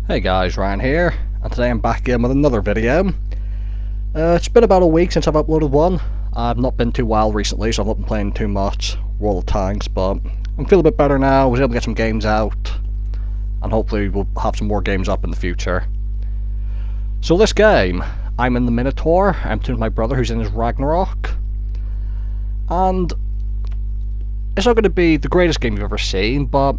Hey guys, Ryan here, and today I'm back again with another video. It's been about a week since I've uploaded one. I've not been too well recently, so I've not been playing too much World of Tanks, but I'm feeling a bit better now. I was able to get some games out, and hopefully we'll have some more games up in the future. So this game, I'm in the Minotaur. I'm with my brother who's in his Ragnarok, and it's not going to be the greatest game you've ever seen, but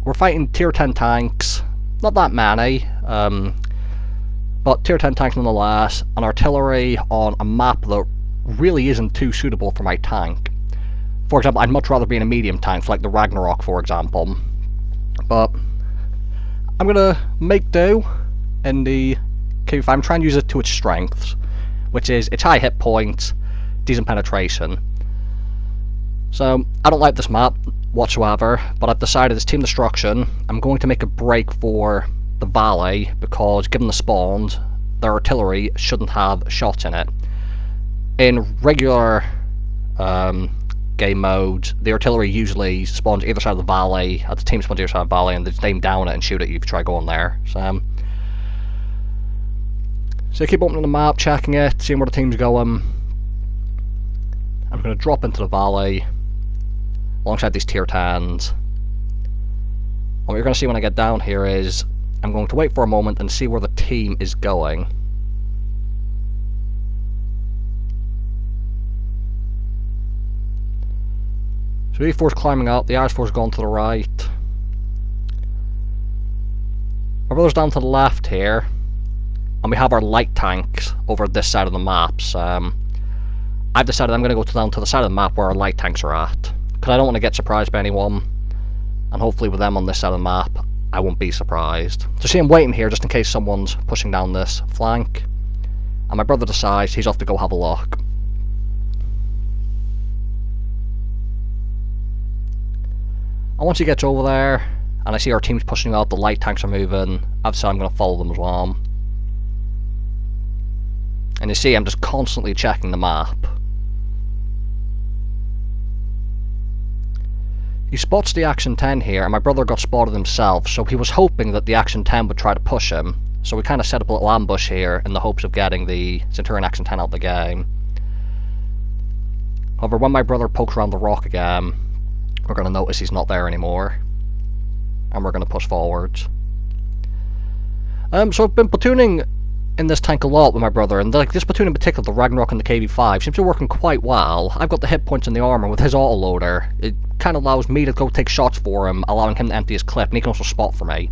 we're fighting tier 10 tanks. Not that many, but tier 10 tanks nonetheless, and artillery on a map that really isn't too suitable for my tank. For example, I'd much rather be in a medium tank, like the Ragnarok for example. But I'm going to make do in the KV5. I'm trying to use it to its strengths, which is its high hit points, decent penetration. So, I don't like this map whatsoever, but I've decided it's team destruction. I'm going to make a break for the valley because, given the spawns, their artillery shouldn't have shots in it. In regular game mode, the artillery usually spawns either side of the valley, the team spawns either side of the valley, and they just aim down it and shoot at you if you try going there. So keep opening the map, checking it, seeing where the team's going. I'm going to drop into the valley alongside these tier 10s. What you're going to see when I get down here is I'm going to wait for a moment and see where the team is going. So E4's climbing up, the R4's going to the right. My brother's down to the left here, and we have our light tanks over this side of the maps. I've decided I'm going to go down to the side of the map where our light tanks are at, because I don't want to get surprised by anyone, and hopefully with them on this side of the map, I won't be surprised. So see, I'm waiting here just in case someone's pushing down this flank, and my brother decides he's off to go have a look. And once he gets over there, and I see our team's pushing out, the light tanks are moving, I've decided I'm going to follow them as well. And you see, I'm just constantly checking the map. He spots the Action 10 here, and my brother got spotted himself, so he was hoping that the Action 10 would try to push him. So we kind of set up a little ambush here in the hopes of getting the Centurion Action 10 out of the game. However, when my brother pokes around the rock again, we're going to notice he's not there anymore, and we're going to push forwards. So I've been platooning in this tank a lot with my brother, and like this platoon in particular, the Ragnarok and the KV5, seems to be working quite well. I've got the hit points in the armor with his autoloader. It kind of allows me to go take shots for him, allowing him to empty his clip, and he can also spot for me.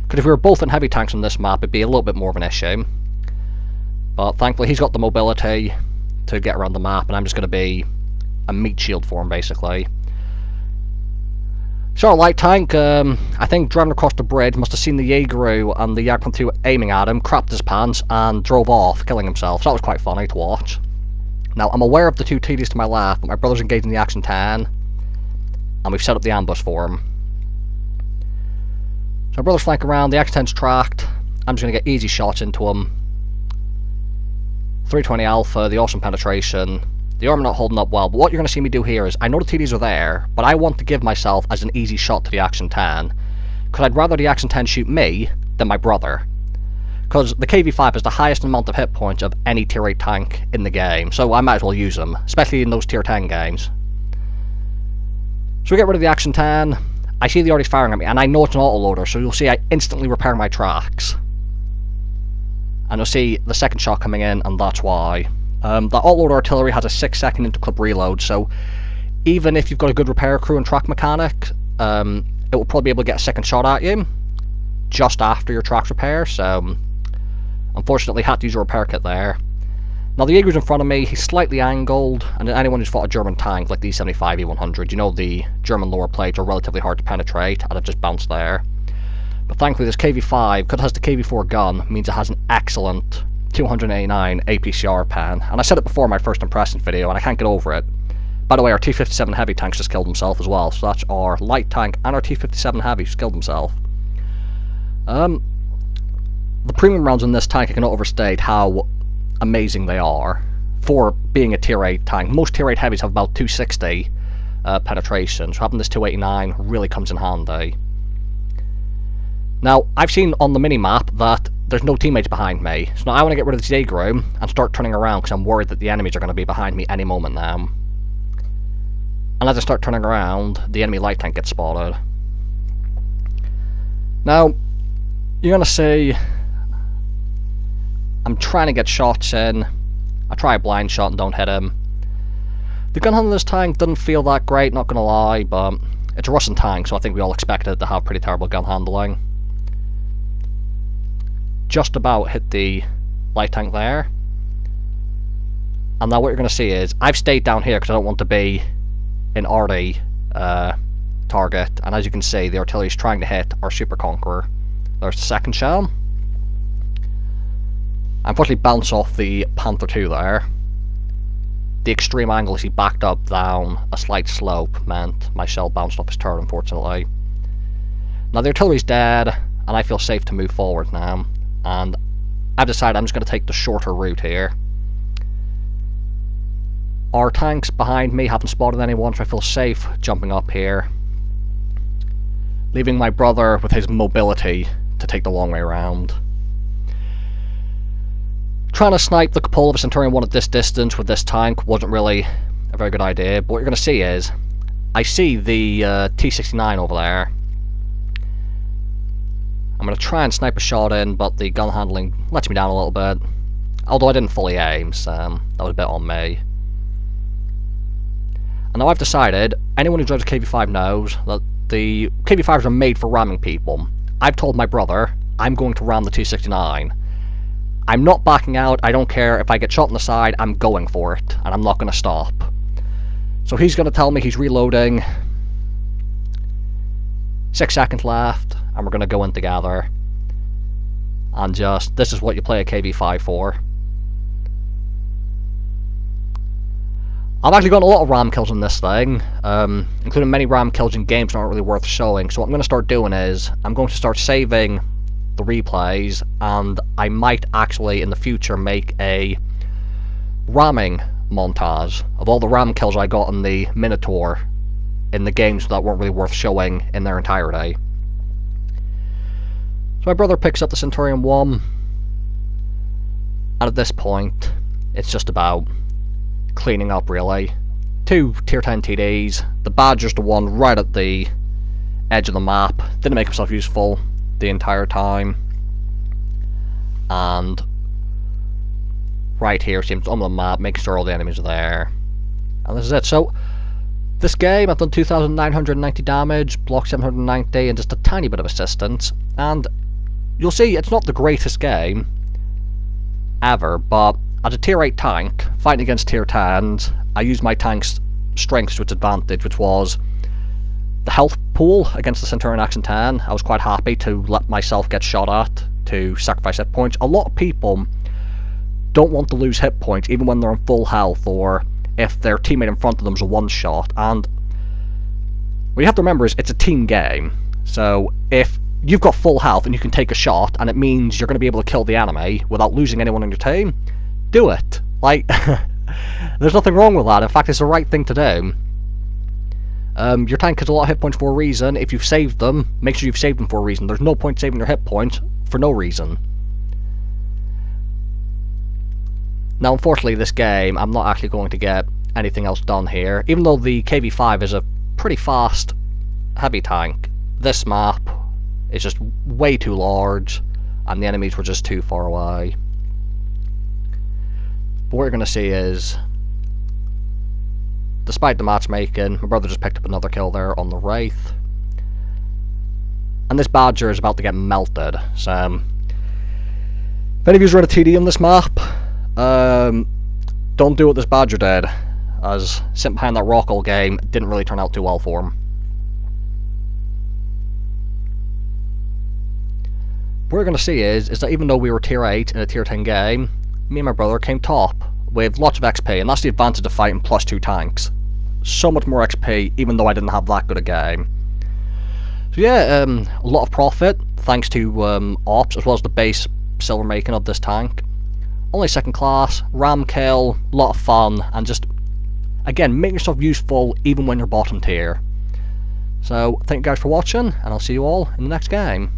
Because if we were both in heavy tanks on this map, it'd be a little bit more of an issue. But thankfully he's got the mobility to get around the map, and I'm just going to be a meat shield for him basically. So our light tank, I think driving across the bridge, must have seen the Jaegeru and the Jagdpanther aiming at him, crapped his pants, and drove off, killing himself. So that was quite funny to watch. Now, I'm aware of the two TDs to my left, but my brother's engaged in the Action 10, and we've set up the ambush for him. So my brother's flanking around, the Action 10's tracked. I'm just going to get easy shots into him. 320 Alpha, the awesome penetration. The armor not holding up well, but what you're going to see me do here is, I know the TDs are there, but I want to give myself as an easy shot to the Action 10, because I'd rather the Action 10 shoot me than my brother. Because the KV5 has the highest amount of hit points of any tier 8 tank in the game, so I might as well use them, especially in those tier 10 games. So we get rid of the Action 10, I see the already firing at me, and I know it's an autoloader, so you'll see I instantly repair my tracks. And you'll see the second shot coming in, and that's why. The autoloader artillery has a 6-second interclip reload, so even if you've got a good repair crew and track mechanic, it will probably be able to get a second shot at you just after your tracks repair, so unfortunately had to use a repair kit there. Now the Jaeger's in front of me, he's slightly angled, and anyone who's fought a German tank like the E75, E100, you know the German lower plates are relatively hard to penetrate, and I've just bounced there. But thankfully this KV5, because it has the KV4 gun, means it has an excellent 289 APCR pen, and I said it before in my first impressions video, and I can't get over it. By the way, our T-57 Heavy tanks just killed himself as well, so that's our light tank and our T-57 Heavy just killed himself. The premium rounds in this tank, I cannot overstate how amazing they are for being a tier 8 tank. Most tier 8 heavies have about 260 penetration, so having this 289 really comes in handy. Now, I've seen on the mini-map that there's no teammates behind me, so now I want to get rid of the aggro and start turning around because I'm worried that the enemies are going to be behind me any moment now. And as I start turning around, the enemy light tank gets spotted. Now, you're going to see I'm trying to get shots in. I try a blind shot and don't hit him. The gun handling this tank doesn't feel that great, not going to lie, but it's a Russian tank, so I think we all expected it to have pretty terrible gun handling. Just about hit the light tank there. And now what you're going to see is, I've stayed down here because I don't want to be an arty target, and as you can see, the artillery is trying to hit our Super Conqueror. There's the second shell. I unfortunately bounce off the Panther 2 there. The extreme angle as he backed up down a slight slope meant my shell bounced off his turret, unfortunately. Now the artillery's dead, and I feel safe to move forward now. And I've decided I'm just going to take the shorter route here. Our tanks behind me haven't spotted anyone, so I feel safe jumping up here, leaving my brother with his mobility to take the long way around. Trying to snipe the cupola of a Centurion 1 at this distance with this tank wasn't really a very good idea, but what you're going to see is, I see the T-69 over there. I'm going to try and snipe a shot in, but the gun handling lets me down a little bit. Although I didn't fully aim, so that was a bit on me. And now I've decided, anyone who drives a KV5 knows that the KV5s are made for ramming people. I've told my brother, I'm going to ram the T-69. I'm not backing out, I don't care if I get shot in the side, I'm going for it, and I'm not going to stop. So he's going to tell me he's reloading. 6 seconds left, and we're going to go in together. And just, this is what you play a KV5 for. I've actually gotten a lot of ram kills in this thing, including many ram kills in games not really worth showing, so what I'm going to start doing is, I'm going to start saving the replays, and I might actually in the future make a ramming montage of all the ram kills I got in the Minotaur in the games that weren't really worth showing in their entirety. So my brother picks up the Centurion 1, and at this point it's just about cleaning up really. 2 tier 10 TDs, the Badger's the one right at the edge of the map, didn't make himself useful the entire time, and right here seems on the map, making sure all the enemies are there, and this is it. So this game I've done 2,990 damage, block 790, and just a tiny bit of assistance, and you'll see it's not the greatest game ever, but as a tier 8 tank fighting against tier 10s, I used my tank's strengths to its advantage, which was the health pool against the Centurion Action 10. I was quite happy to let myself get shot at, to sacrifice hit points. A lot of people don't want to lose hit points even when they're on full health, or if their teammate in front of them is a one-shot, and what you have to remember is it's a team game. So if you've got full health and you can take a shot, and it means you're going to be able to kill the enemy without losing anyone on your team, do it. Like, there's nothing wrong with that. In fact, it's the right thing to do. Your tank has a lot of hit points for a reason. If you've saved them, make sure you've saved them for a reason. There's no point saving your hit points for no reason. Now, unfortunately, this game, I'm not actually going to get anything else done here. Even though the KV5 is a pretty fast, heavy tank, this map is just way too large, and the enemies were just too far away. But what you're going to see is, despite the matchmaking, my brother just picked up another kill there on the Wraith. And this Badger is about to get melted. So, if any of you are in a TD on this map, don't do what this Badger did, as sitting behind that rock all game didn't really turn out too well for him. What we're going to see is that even though we were tier 8 in a tier 10 game, me and my brother came top with lots of XP, and that's the advantage of fighting +2 tanks. So much more XP, even though I didn't have that good a game. So yeah, a lot of profit, thanks to ops, as well as the base silver making of this tank. Only 2nd class, ram kill, lot of fun, and just, again, make yourself useful even when you're bottom tier. So, thank you guys for watching, and I'll see you all in the next game.